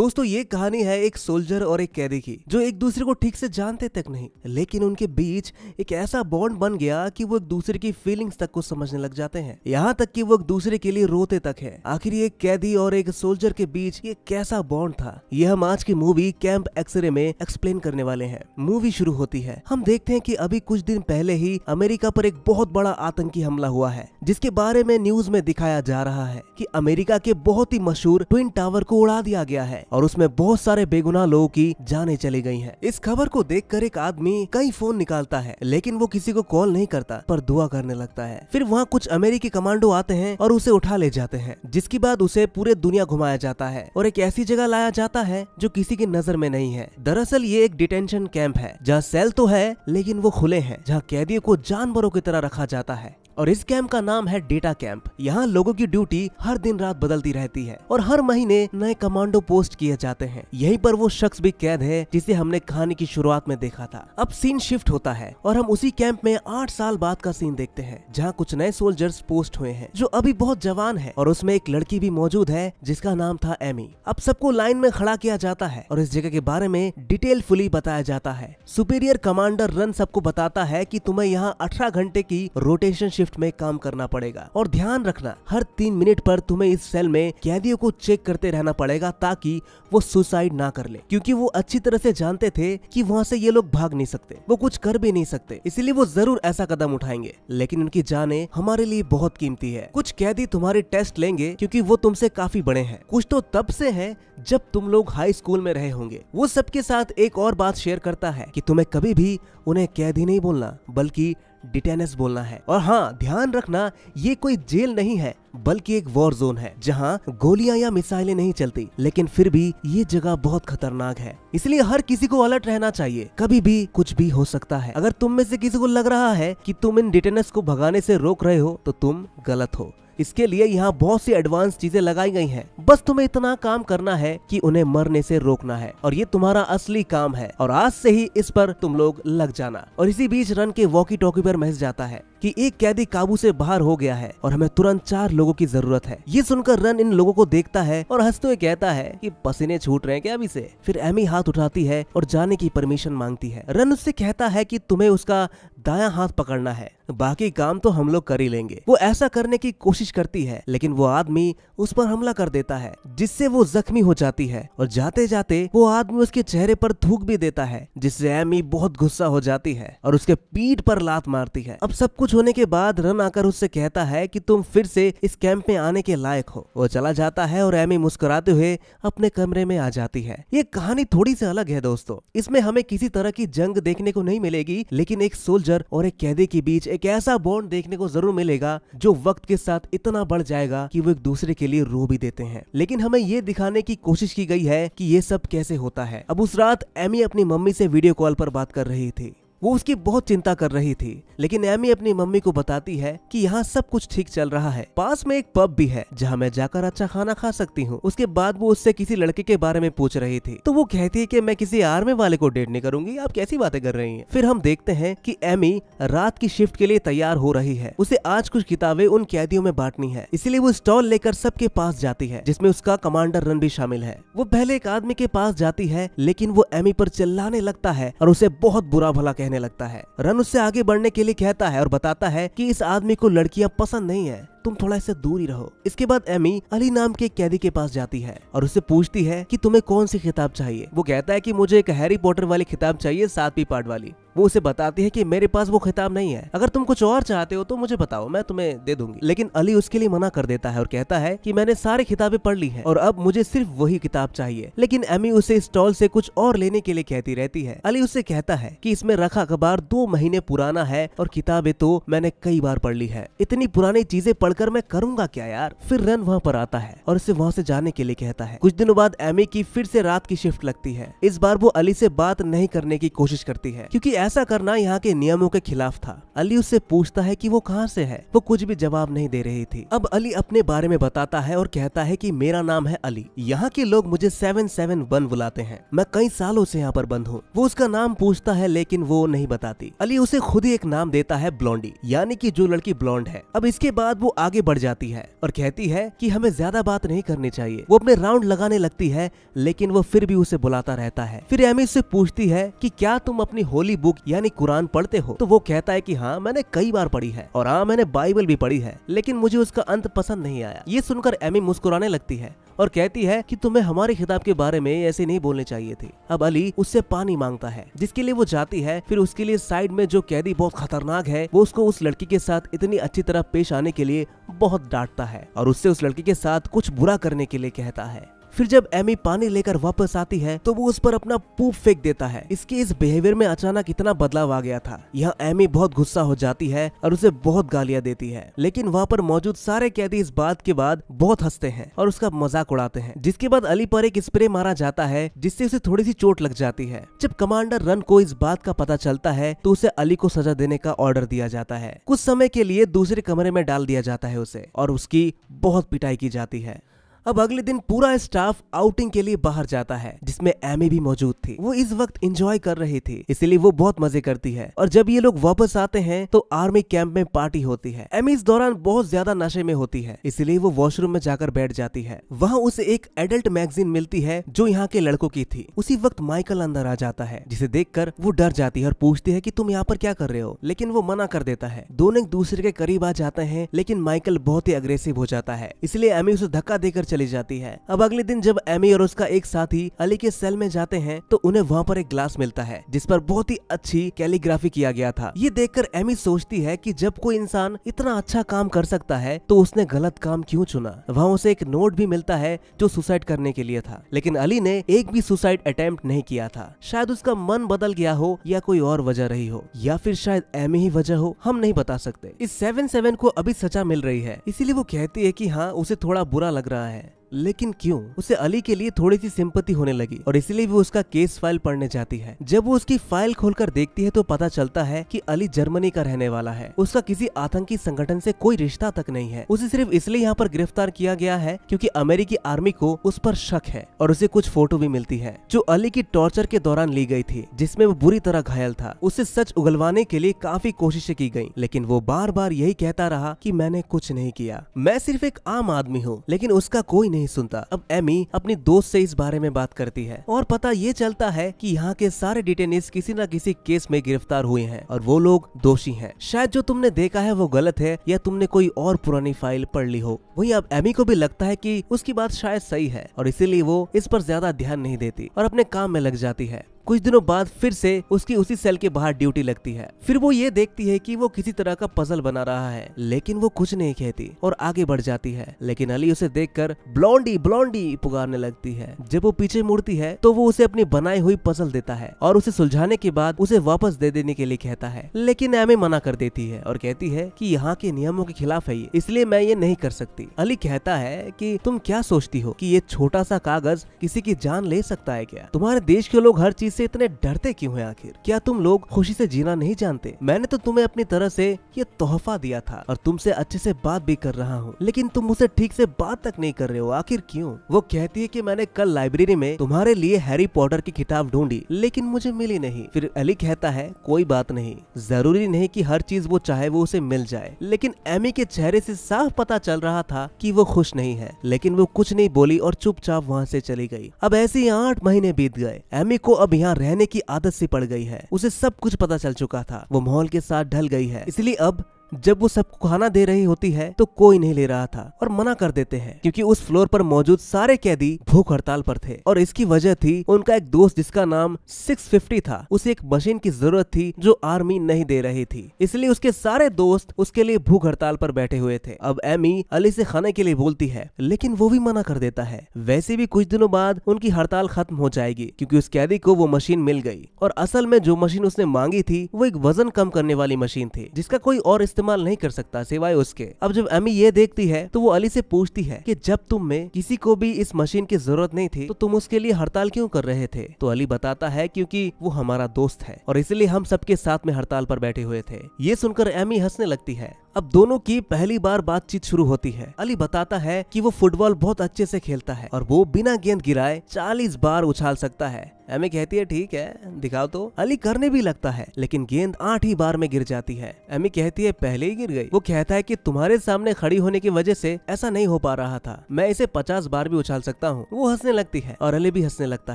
दोस्तों ये कहानी है एक सोल्जर और एक कैदी की, जो एक दूसरे को ठीक से जानते तक नहीं, लेकिन उनके बीच एक ऐसा बॉन्ड बन गया कि वो एक दूसरे की फीलिंग्स तक को समझने लग जाते हैं, यहाँ तक कि वो एक दूसरे के लिए रोते तक है। आखिर एक कैदी और एक सोल्जर के बीच ये कैसा बॉन्ड था, ये हम आज की मूवी कैंप एक्सरे में एक्सप्लेन करने वाले हैं। मूवी शुरू होती है, हम देखते हैं कि अभी कुछ दिन पहले ही अमेरिका पर एक बहुत बड़ा आतंकी हमला हुआ है, जिसके बारे में न्यूज में दिखाया जा रहा है कि अमेरिका के बहुत ही मशहूर ट्विन टावर को उड़ा दिया गया है और उसमें बहुत सारे बेगुनाह लोगों की जानें चली गई हैं। इस खबर को देखकर एक आदमी कई फोन निकालता है, लेकिन वो किसी को कॉल नहीं करता पर दुआ करने लगता है। फिर वहाँ कुछ अमेरिकी कमांडो आते हैं और उसे उठा ले जाते हैं, जिसके बाद उसे पूरे दुनिया घुमाया जाता है और एक ऐसी जगह लाया जाता है जो किसी की नजर में नहीं है। दरअसल ये एक डिटेंशन कैंप है, जहाँ सेल तो है लेकिन वो खुले हैं, जहाँ कैदियों को जानवरों की तरह रखा जाता है। और इस कैंप का नाम है डेटा कैंप। यहाँ लोगों की ड्यूटी हर दिन रात बदलती रहती है और हर महीने नए कमांडो पोस्ट किए जाते हैं। यहीं पर वो शख्स भी कैद है जिसे हमने कहानी की शुरुआत में देखा था। अब सीन शिफ्ट होता है और हम उसी कैंप में 8 साल बाद का सीन देखते हैं, जहाँ कुछ नए सोल्जर्स पोस्ट हुए हैं जो अभी बहुत जवान है और उसमें एक लड़की भी मौजूद है जिसका नाम था एमी। अब सबको लाइन में खड़ा किया जाता है और इस जगह के बारे में डिटेलफुली बताया जाता है। सुपीरियर कमांडर रन सबको बताता है कि तुम्हें यहाँ 18 घंटे की रोटेशन शिफ्ट में काम करना पड़ेगा और ध्यान रखना हर 3 मिनट पर तुम्हें इस सेल में कैदियों को चेक करते रहना पड़ेगा ताकि वो सुसाइड ना कर ले, क्योंकि वो अच्छी तरह से जानते थे कि वहाँ से ये लोग भाग नहीं सकते, वो कुछ कर भी नहीं सकते, इसलिए वो जरूर ऐसा कदम उठाएंगे। लेकिन उनकी जानें हमारे लिए बहुत कीमती है। कुछ कैदी तुम्हारे टेस्ट लेंगे क्योंकि वो तुमसे काफी बड़े हैं, कुछ तो तब से है जब तुम लोग हाई स्कूल में रहे होंगे। वो सबके साथ एक और बात शेयर करता है कि तुम्हें कभी भी उन्हें कैदी नहीं बोलना बल्कि डिटेनेस बोलना है। और हाँ, ध्यान रखना ये कोई जेल नहीं है बल्कि एक वॉर जोन है, जहाँ गोलियां या मिसाइलें नहीं चलती, लेकिन फिर भी ये जगह बहुत खतरनाक है, इसलिए हर किसी को अलर्ट रहना चाहिए। कभी भी कुछ भी हो सकता है। अगर तुम में से किसी को लग रहा है कि तुम इन डिटेनेस को भगाने से रोक रहे हो तो तुम गलत हो। इसके लिए यहाँ बहुत सी एडवांस चीजें लगाई गई हैं। बस तुम्हें इतना काम करना है कि उन्हें मरने से रोकना है और ये तुम्हारा असली काम है और आज से ही इस पर तुम लोग लग जाना। और इसी बीच रन के वॉकी टॉकी पर मैसेज जाता है कि एक कैदी काबू से बाहर हो गया है और हमें तुरंत 4 लोगों की जरूरत है। ये सुनकर रन इन लोगों को देखता है और हंसते हुए कहता है कि पसीने छूट रहे हैं क्या अभी से। फिर एमी हाथ उठाती है और जाने की परमिशन मांगती है। रन उससे कहता है कि तुम्हें उसका दायां हाथ पकड़ना है, बाकी काम तो हम लोग कर ही लेंगे। वो ऐसा करने की कोशिश करती है, लेकिन वो आदमी उस पर हमला कर देता है, जिससे वो जख्मी हो जाती है और जाते जाते वो आदमी उसके चेहरे पर थूक भी देता है, जिससे एमी बहुत गुस्सा हो जाती है और उसके पीठ पर लात मारती है। अब सब कुछ होने के बाद रन आकर उससे कहता है कि तुम फिर से इस कैंप में आने के लायक हो। वो चला जाता है और एमी मुस्कुराते हुए अपने कमरे में आ जाती है। ये कहानी थोड़ी सी अलग है दोस्तों, इसमें हमें किसी तरह की जंग देखने को नहीं मिलेगी, लेकिन एक सोल्जर और एक कैदी के बीच एक ऐसा बॉन्ड देखने को जरूर मिलेगा जो वक्त के साथ इतना बढ़ जाएगा कि वो एक दूसरे के लिए रो भी देते हैं। लेकिन हमें ये दिखाने की कोशिश की गई है कि ये सब कैसे होता है। अब उस रात एमी अपनी मम्मी से वीडियो कॉल पर बात कर रही थी। वो उसकी बहुत चिंता कर रही थी, लेकिन एमी अपनी मम्मी को बताती है कि यहाँ सब कुछ ठीक चल रहा है, पास में एक पब भी है जहाँ मैं जाकर अच्छा खाना खा सकती हूँ। उसके बाद वो उससे किसी लड़के के बारे में पूछ रही थी, तो वो कहती है कि मैं किसी आर्मी वाले को डेट नहीं करूंगी, आप कैसी बातें कर रही हैं। फिर हम देखते हैं कि एमी रात की शिफ्ट के लिए तैयार हो रही है। उसे आज कुछ किताबें उन कैदियों में बांटनी है, इसलिए वो स्टॉल लेकर सबके पास जाती है, जिसमें उसका कमांडर रन भी शामिल है। वो पहले एक आदमी के पास जाती है, लेकिन वो एमी पर चिल्लाने लगता है और उसे बहुत बुरा भला कहने लगता है। रन उससे आगे बढ़ने के लिए कहता है और बताता है कि इस आदमी को लड़कियां पसंद नहीं है, तुम थोड़ा इससे दूर ही रहो। इसके बाद एमी अली नाम के कैदी के पास जाती है और उससे पूछती है कि तुम्हें कौन सी किताब चाहिए। वो कहता है कि मुझे एक हैरी पॉटर वाली किताब चाहिए, 7वीं पार्ट वाली। वो उसे बताती है कि मेरे पास वो किताब नहीं है, अगर तुम कुछ और चाहते हो तो मुझे बताओ, मैं तुम्हें दे दूंगी। लेकिन अली उसके लिए मना कर देता है और कहता है कि मैंने सारी किताबें पढ़ ली हैं और अब मुझे सिर्फ वही किताब चाहिए। लेकिन एमी उसे स्टॉल से कुछ और लेने के लिए कहती रहती है। अली उससे कहता है कि इसमें रखा अखबार 2 महीने पुराना है और किताबें तो मैंने कई बार पढ़ ली है, इतनी पुरानी चीजें पढ़कर मैं करूंगा क्या यार। फिर रन वहाँ पर आता है और उसे वहाँ से जाने के लिए कहता है। कुछ दिनों बाद एमी की फिर से रात की शिफ्ट लगती है। इस बार वो अली से बात नहीं करने की कोशिश करती है, क्योंकि ऐसा करना यहाँ के नियमों के खिलाफ था। अली उससे पूछता है कि वो कहाँ से है। वो कुछ भी जवाब नहीं दे रही थी। अब अली अपने बारे में बताता है और कहता है कि मेरा नाम है अली, यहाँ के लोग मुझे 771 बुलाते हैं, मैं कई सालों से यहाँ पर बंद हूँ। वो उसका नाम पूछता है लेकिन वो नहीं बताती। अली उसे खुद ही एक नाम देता है, ब्लॉन्डी, यानी कि जो लड़की ब्लॉन्ड है। अब इसके बाद वो आगे बढ़ जाती है और कहती है कि हमें ज्यादा बात नहीं करनी चाहिए। वो अपने राउंड लगाने लगती है लेकिन वो फिर भी उसे बुलाता रहता है। फिर एमी उससे पूछती है कि क्या तुम अपनी होली बुक यानी कुरान पढ़ते हो? तो वो कहता है कि हाँ, मैंने कई बार पढ़ी है और हाँ, मैंने बाइबल भी पढ़ी है, लेकिन मुझे उसका अंत पसंद नहीं आया। ये सुनकर एमी मुस्कुराने लगती है और कहती है कि तुम्हें हमारे खिताब के बारे में ऐसे नहीं बोलने चाहिए थे। अब अली उससे पानी मांगता है जिसके लिए वो जाती है। फिर उसके लिए साइड में जो कैदी बहुत खतरनाक है, वो उसको उस लड़की के साथ इतनी अच्छी तरह पेश आने के लिए बहुत डांटता है और उससे उस लड़की के साथ कुछ बुरा करने के लिए कहता है। फिर जब एमी पानी लेकर वापस आती है तो वो उस पर अपना पूप फेंक देता है। इसके इस बिहेवियर में अचानक इतना बदलाव आ गया था। यहाँ एमी बहुत गुस्सा हो जाती है और उसे बहुत गालियां देती है, लेकिन वहाँ पर मौजूद सारे कैदी इस बात के बाद बहुत हंसते हैं और उसका मजाक उड़ाते हैं। जिसके बाद अली पर एक स्प्रे मारा जाता है जिससे उसे थोड़ी सी चोट लग जाती है। जब कमांडर रन को इस बात का पता चलता है तो उसे अली को सजा देने का ऑर्डर दिया जाता है। कुछ समय के लिए दूसरे कमरे में डाल दिया जाता है उसे और उसकी बहुत पिटाई की जाती है। अब अगले दिन पूरा स्टाफ आउटिंग के लिए बाहर जाता है जिसमें एमी भी मौजूद थी। वो इस वक्त एंजॉय कर रही थी, इसलिए वो बहुत मजे करती है। और जब ये लोग वापस आते हैं तो आर्मी कैंप में पार्टी होती है। एमी इस दौरान बहुत ज्यादा नशे में होती है, इसलिए वो वॉशरूम में जाकर बैठ जाती है। वहाँ उसे एक एडल्ट मैगजीन मिलती है जो यहाँ के लड़कों की थी। उसी वक्त माइकल अंदर आ जाता है जिसे देखकर वो डर जाती है और पूछती है कि तुम यहाँ पर क्या कर रहे हो, लेकिन वो मना कर देता है। दोनों एक दूसरे के करीब आ जाते हैं लेकिन माइकल बहुत ही अग्रेसिव हो जाता है, इसलिए एमी उसे धक्का देकर चली जाती है। अब अगले दिन जब एमी और उसका एक साथी अली के सेल में जाते हैं तो उन्हें वहाँ पर एक ग्लास मिलता है जिस पर बहुत ही अच्छी कैलीग्राफी किया गया था। ये देखकर एमी सोचती है कि जब कोई इंसान इतना अच्छा काम कर सकता है तो उसने गलत काम क्यों चुना। वहाँ उसे एक नोट भी मिलता है जो सुसाइड करने के लिए था, लेकिन अली ने एक भी सुसाइड अटेम्प्ट नहीं किया था। शायद उसका मन बदल गया हो या कोई और वजह रही हो, या फिर शायद एमी ही वजह हो, हम नहीं बता सकते। इस 7-7 को अभी सजा मिल रही है, इसीलिए वो कहती है कि हाँ, उसे थोड़ा बुरा लग रहा है, लेकिन क्यों? उसे अली के लिए थोड़ी सी सिंपैथी होने लगी और इसलिए वो उसका केस फाइल पढ़ने जाती है। जब वो उसकी फाइल खोलकर देखती है तो पता चलता है कि अली जर्मनी का रहने वाला है। उसका किसी आतंकी संगठन से कोई रिश्ता तक नहीं है। उसे सिर्फ इसलिए यहाँ पर गिरफ्तार किया गया है क्योंकि अमेरिकी आर्मी को उस पर शक है। और उसे कुछ फोटो भी मिलती है जो अली की टॉर्चर के दौरान ली गई थी, जिसमें वो बुरी तरह घायल था। उसे सच उगलवाने के लिए काफी कोशिशें की गयी, लेकिन वो बार बार यही कहता रहा कि मैंने कुछ नहीं किया, मैं सिर्फ एक आम आदमी हूँ। लेकिन उसका कोई नहीं सुनता। अब एमी अपनी दोस्त से इस बारे में बात करती है और पता ये चलता है कि यहाँ के सारे डिटेनीज किसी न किसी केस में गिरफ्तार हुए हैं और वो लोग दोषी हैं। शायद जो तुमने देखा है वो गलत है या तुमने कोई और पुरानी फाइल पढ़ ली हो। वहीं अब एमी को भी लगता है कि उसकी बात शायद सही है और इसीलिए वो इस पर ज्यादा ध्यान नहीं देती और अपने काम में लग जाती है। कुछ दिनों बाद फिर से उसकी उसी सेल के बाहर ड्यूटी लगती है। फिर वो ये देखती है कि वो किसी तरह का पजल बना रहा है, लेकिन वो कुछ नहीं कहती और आगे बढ़ जाती है। लेकिन अली उसे देखकर ब्लॉन्डी ब्लॉन्डी पुकारने लगती है। जब वो पीछे मुड़ती है तो वो उसे अपनी बनाई हुई पजल देता है और उसे सुलझाने के बाद उसे वापस दे देने के लिए कहता है, लेकिन एमी मना कर देती है और कहती है कि यहाँ के नियमों के खिलाफ है ये, इसलिए मैं ये नहीं कर सकती। अली कहता है कि तुम क्या सोचती हो कि ये छोटा सा कागज किसी की जान ले सकता है क्या? तुम्हारे देश के लोग हर चीज से इतने डरते क्यों हैं आखिर? क्या तुम लोग खुशी से जीना नहीं जानते? मैंने तो तुम्हें अपनी तरह से ये तोहफा दिया था और तुमसे अच्छे से बात भी कर रहा हूँ, लेकिन तुम मुझसे ठीक से बात तक नहीं कर रहे हो, आखिर क्यों? वो कहती है कि मैंने कल लाइब्रेरी में तुम्हारे लिए हैरी पॉटर की किताब ढूंढी लेकिन मुझे मिली नहीं। फिर अली कहता है, कोई बात नहीं, जरूरी नहीं कि हर चीज वो चाहे वो उसे मिल जाए। लेकिन एमी के चेहरे से साफ पता चल रहा था कि वो खुश नहीं है, लेकिन वो कुछ नहीं बोली और चुपचाप वहाँ से चली गई। अब ऐसे ही 8 महीने बीत गए। एमी को अब यहाँ रहने की आदत सी पड़ गई है। उसे सब कुछ पता चल चुका था। वो माहौल के साथ ढल गई है, इसलिए अब जब वो सबको खाना दे रही होती है तो कोई नहीं ले रहा था और मना कर देते हैं क्योंकि उस फ्लोर पर मौजूद सारे कैदी भूख हड़ताल पर थे और इसकी वजह थी उनका एक दोस्त जिसका नाम 650 था। उसे एक मशीन की जरूरत थी जो आर्मी नहीं दे रही थी, इसलिए उसके सारे दोस्त उसके लिए भूख हड़ताल पर बैठे हुए थे। अब एमी अली से खाने के लिए बोलती है लेकिन वो भी मना कर देता है। वैसे भी कुछ दिनों बाद उनकी हड़ताल खत्म हो जाएगी क्योंकि उस कैदी को वो मशीन मिल गई और असल में जो मशीन उसने मांगी थी वो एक वजन कम करने वाली मशीन थी जिसका कोई और इस्तेमाल नहीं कर सकता सिवाय उसके। अब जब एमी ये देखती है तो वो अली से पूछती है कि जब तुम में किसी को भी इस मशीन की जरूरत नहीं थी तो तुम उसके लिए हड़ताल क्यों कर रहे थे? तो अली बताता है क्योंकि वो हमारा दोस्त है और इसलिए हम सबके साथ में हड़ताल पर बैठे हुए थे। ये सुनकर एमी हंसने लगती है। अब दोनों की पहली बार बातचीत शुरू होती है। अली बताता है कि वो फुटबॉल बहुत अच्छे से खेलता है और वो बिना गेंद गिराए 40 बार उछाल सकता है। एमी कहती है ठीक है दिखाओ तो। अली करने भी लगता है लेकिन गेंद 8 ही बार में गिर जाती है। एमी कहती है पहले ही गिर गई। वो कहता है कि तुम्हारे सामने खड़ी होने की वजह से ऐसा नहीं हो पा रहा था, मैं इसे 50 बार भी उछाल सकता हूँ। वो हंसने लगती है और अली भी हंसने लगता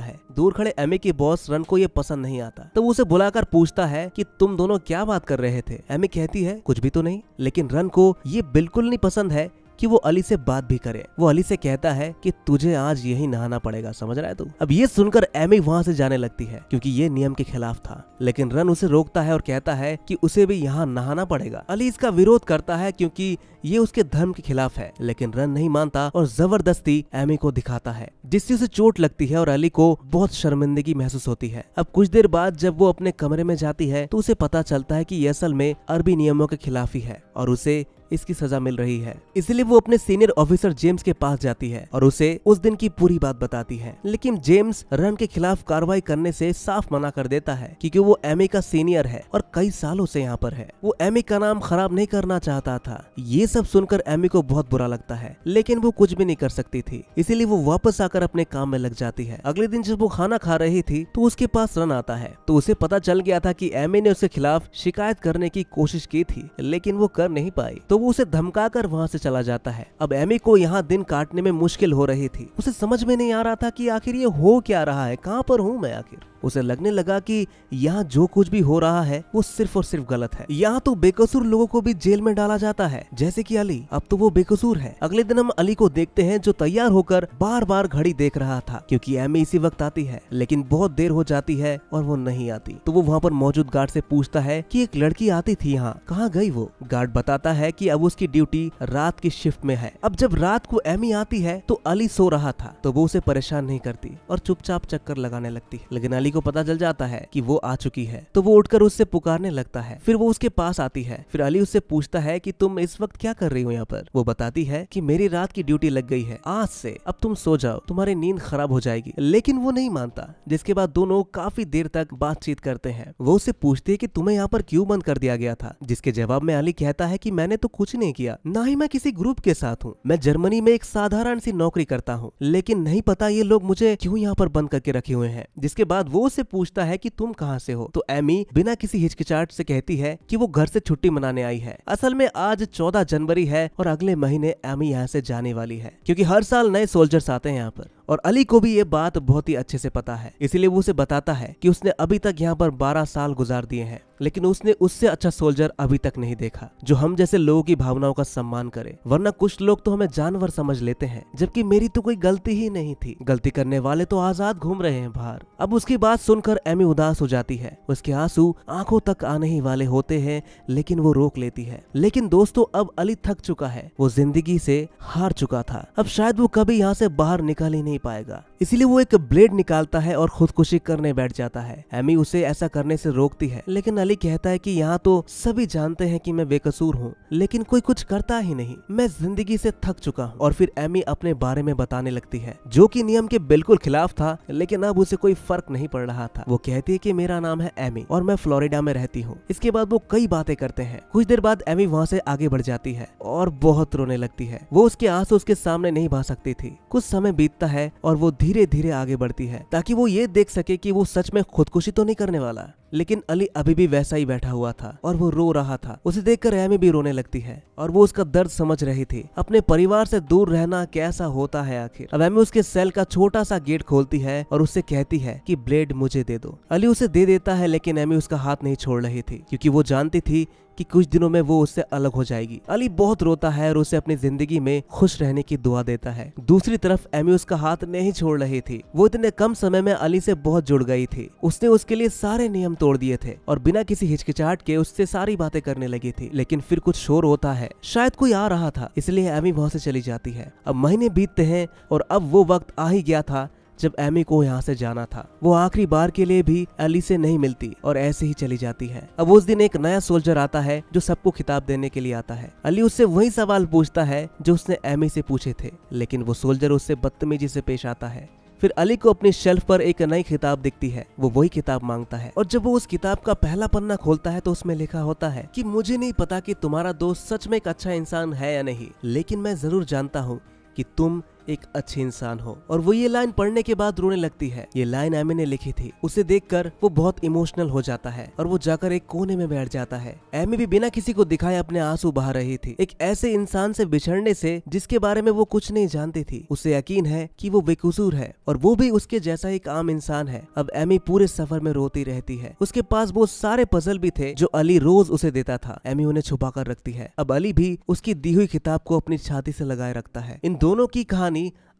है। दूर खड़े एमी के बॉस रन को ये पसंद नहीं आता तो वो उसे बुलाकर पूछता है कि तुम दोनों क्या बात कर रहे थे? एमी कहती है कुछ भी तो नहीं, लेकिन रन को ये बिल्कुल नहीं पसंद है कि वो अली से बात भी करे। वो अली से कहता है कि तुझे आज यही नहाना पड़ेगा, समझ रहा है तू? अब ये सुनकर एमी वहाँ से जाने लगती है क्योंकि ये नियम के खिलाफ था, लेकिन रन उसे रोकता है और कहता है कि उसे भी यहाँ नहाना पड़ेगा। अली इसका विरोध करता है क्योंकि ये उसके धर्म के खिलाफ है, लेकिन रन नहीं मानता और जबरदस्ती एमी को दिखाता है जिससे उसे चोट लगती है और अली को बहुत शर्मिंदगी महसूस होती है। अब कुछ देर बाद जब वो अपने कमरे में जाती है तो उसे पता चलता है कि ये असल में अरबी नियमों के खिलाफ ही है और उसे इसकी सजा मिल रही है। इसलिए वो अपने सीनियर ऑफिसर जेम्स के पास जाती है और उसे उस दिन की पूरी बात बताती है, लेकिन जेम्स रन के खिलाफ कार्रवाई करने से साफ मना कर देता है क्योंकि वो एमी का सीनियर है और कई सालों से यहाँ पर है। वो एमी का नाम खराब नहीं करना चाहता था। ये सब सुनकर एमी को बहुत बुरा लगता है, लेकिन वो कुछ भी नहीं कर सकती थी, इसीलिए वो वापस आकर अपने काम में लग जाती है। अगले दिन जब वो खाना खा रही थी तो उसके पास रन आता है तो उसे पता चल गया था कि एमी ने उसके खिलाफ शिकायत करने की कोशिश की थी, लेकिन वो कर नहीं पाई तो वो उसे धमकाकर वहाँ से चला जाता है। अब एमी को यहाँ दिन काटने में मुश्किल हो रही थी। उसे समझ में नहीं आ रहा था कि आखिर ये हो क्या रहा है, कहाँ पर हूँ मैं आखिर। उसे लगने लगा कि यहाँ जो कुछ भी हो रहा है वो सिर्फ और सिर्फ गलत है। यहाँ तो बेकसूर लोगों को भी जेल में डाला जाता है, जैसे कि अली। अब तो वो बेकसूर है। अगले दिन हम अली को देखते हैं जो तैयार होकर बार बार घड़ी देख रहा था क्योंकि एमी इसी वक्त आती है, लेकिन बहुत देर हो जाती है और वो नहीं आती। तो वो वहाँ पर मौजूद गार्ड से पूछता है कि एक लड़की आती थी यहाँ, कहाँ गई वो? गार्ड बताता है कि अब उसकी ड्यूटी रात की शिफ्ट में है। अब जब रात को एमी आती है तो अली सो रहा था तो वो उसे परेशान नहीं करती और चुपचाप चक्कर लगाने लगती, लेकिन अली को पता चल जाता है कि वो आ चुकी है तो वो उठकर उससे पुकारने लगता है। फिर वो उसके पास आती है। फिर अली उससे पूछता है कि तुम इस वक्त क्या कर रही हो यहाँ पर? वो बताती है कि मेरी रात की ड्यूटी लग गई है, आज से अब तुम सो जाओ, तुम्हारी नींद खराब हो जाएगी। लेकिन वो नहीं मानता, जिसके बाद दोनों काफी देर तक बातचीत करते हैं। वो उससे पूछती है कि तुम्हें यहाँ पर क्यों बंद कर दिया गया था, जिसके जवाब में अली कहता है कि मैंने तो कुछ नहीं किया, ना ही मैं किसी ग्रुप के साथ हूँ। मैं जर्मनी में एक साधारण सी नौकरी करता हूँ, लेकिन नहीं पता ये लोग मुझे क्यों यहाँ पर बंद करके रखे हुए हैं। जिसके बाद वो उससे पूछता है कि तुम कहाँ से हो? तो एमी बिना किसी हिचकिचाहट से कहती है कि वो घर से छुट्टी मनाने आई है। असल में आज 14 जनवरी है और अगले महीने एमी यहाँ से जाने वाली है क्योंकि हर साल नए सोल्जर्स आते हैं यहाँ पर। और अली को भी ये बात बहुत ही अच्छे से पता है, इसीलिए वो उसे बताता है कि उसने अभी तक यहाँ पर 12 साल गुजार दिए हैं, लेकिन उसने उससे अच्छा सोल्जर अभी तक नहीं देखा जो हम जैसे लोगों की भावनाओं का सम्मान करे। वरना कुछ लोग तो हमें जानवर समझ लेते हैं, जबकि मेरी तो कोई गलती ही नहीं थी। गलती करने वाले तो आजाद घूम रहे हैं बाहर। अब उसकी बात सुनकर एमी उदास हो जाती है। उसके आंसू आंखों तक आने ही वाले होते हैं, लेकिन वो रोक लेती है। लेकिन दोस्तों, अब अली थक चुका है, वो जिंदगी से हार चुका था। अब शायद वो कभी यहाँ से बाहर निकल ही नहीं पाएगा, इसीलिए वो एक ब्लेड निकालता है और खुदकुशी करने बैठ जाता है। एमी उसे ऐसा करने से रोकती है, लेकिन अली कहता है कि यहाँ तो सभी जानते हैं कि मैं बेकसूर हूँ, लेकिन कोई कुछ करता ही नहीं। मैं जिंदगी से थक चुका हूँ। और फिर एमी अपने बारे में बताने लगती है, जो कि नियम के बिल्कुल खिलाफ था, लेकिन अब उसे कोई फर्क नहीं पड़ रहा था। वो कहती है कि मेरा नाम है एमी और मैं फ्लोरिडा में रहती हूँ। इसके बाद वो कई बातें करते हैं। कुछ देर बाद एमी वहाँ से आगे बढ़ जाती है और बहुत रोने लगती है। वो उसके आंसू उसके सामने नहीं बहा सकती थी। कुछ समय बीतता है और वो धीरे धीरे आगे बढ़ती है ताकि वो ये देख सके कि वो सच में खुदकुशी तो नहीं करने वाला। लेकिन अली अभी भी वैसा ही बैठा हुआ था और वो रो रहा था। उसे देखकर एमी भी रोने लगती है और वो उसका दर्द समझ रही थी। अपने परिवार से दूर रहना कैसा होता है आखिर। अब एमी उसके सेल का छोटा सा गेट खोलती है और उससे कहती है कि ब्लेड मुझे दे दो। अली उसे दे देता है, लेकिन एमी उसका हाथ नहीं छोड़ रही थी क्योंकि वो जानती थी कि कुछ दिनों में वो उससे अलग हो जाएगी। अली बहुत रोता है और उसे अपनी जिंदगी में खुश रहने की दुआ देता है। दूसरी तरफ एमी उसका हाथ नहीं छोड़ रही थी। वो इतने कम समय में अली से बहुत जुड़ गई थी। उसने उसके लिए सारे नियम तोड़ दिए थे और बिना किसी हिचकिचाहट के उससे सारी बातें करने लगी थी। लेकिन फिर कुछ शोर होता है, शायद कोई आ रहा था, इसलिए एमी वहां से चली जाती है। अब महीने बीतते हैं और अब वो वक्त आ ही गया था जब एमी को यहाँ से जाना था। वो आखिरी बार के लिए भी अली से नहीं मिलती और ऐसे ही चली जाती है। अब उस दिन एक नया सोल्जर आता है जो सबको खिताब देने के लिए आता है। अली उससे वही सवाल पूछता है जो उसने एमी से पूछे थे, लेकिन वो सोल्जर उससे बदतमीजी से पेश आता है। फिर अली को अपनी शेल्फ पर एक नई किताब दिखती है। वो वही किताब मांगता है और जब वो उस किताब का पहला पन्ना खोलता है तो उसमें लिखा होता है कि मुझे नहीं पता कि तुम्हारा दोस्त सच में एक अच्छा इंसान है या नहीं, लेकिन मैं जरूर जानता हूँ कि तुम एक अच्छे इंसान हो। और वो ये लाइन पढ़ने के बाद रोने लगती है। ये लाइन एमी ने लिखी थी। उसे देखकर वो बहुत इमोशनल हो जाता है और वो जाकर एक कोने में बैठ जाता है। एमी भी बिना किसी को दिखाए अपने आंसू बहा रही थी, एक ऐसे इंसान से बिछड़ने से जिसके बारे में वो कुछ नहीं जानती थी। उसे यकीन है कि वो बेकसूर है और वो भी उसके जैसा एक आम इंसान है। अब एमी पूरे सफर में रोती रहती है। उसके पास वो सारे पजल भी थे जो अली रोज उसे देता था। एमी उन्हें छुपा कर रखती है। अब अली भी उसकी दी हुई किताब को अपनी छाती से लगाए रखता है। इन दोनों की कहानी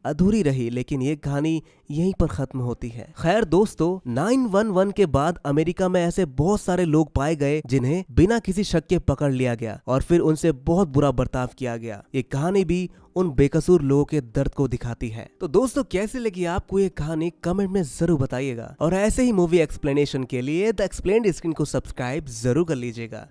अधूरी रही, लेकिन ये कहानी यहीं पर खत्म होती है। खैर दोस्तों, 911 के बाद अमेरिका में ऐसे बहुत सारे लोग पाए गए जिन्हें बिना किसी शक के पकड़ लिया गया और फिर उनसे बहुत बुरा बर्ताव किया गया। ये कहानी भी उन बेकसूर लोगों के दर्द को दिखाती है। तो दोस्तों, कैसी लगी आपको ये कहानी कमेंट में जरूर बताइएगा और ऐसे ही मूवी एक्सप्लेनेशन के लिए द एक्सप्लेन्ड स्क्रीन को सब्सक्राइब जरूर कर लीजिएगा।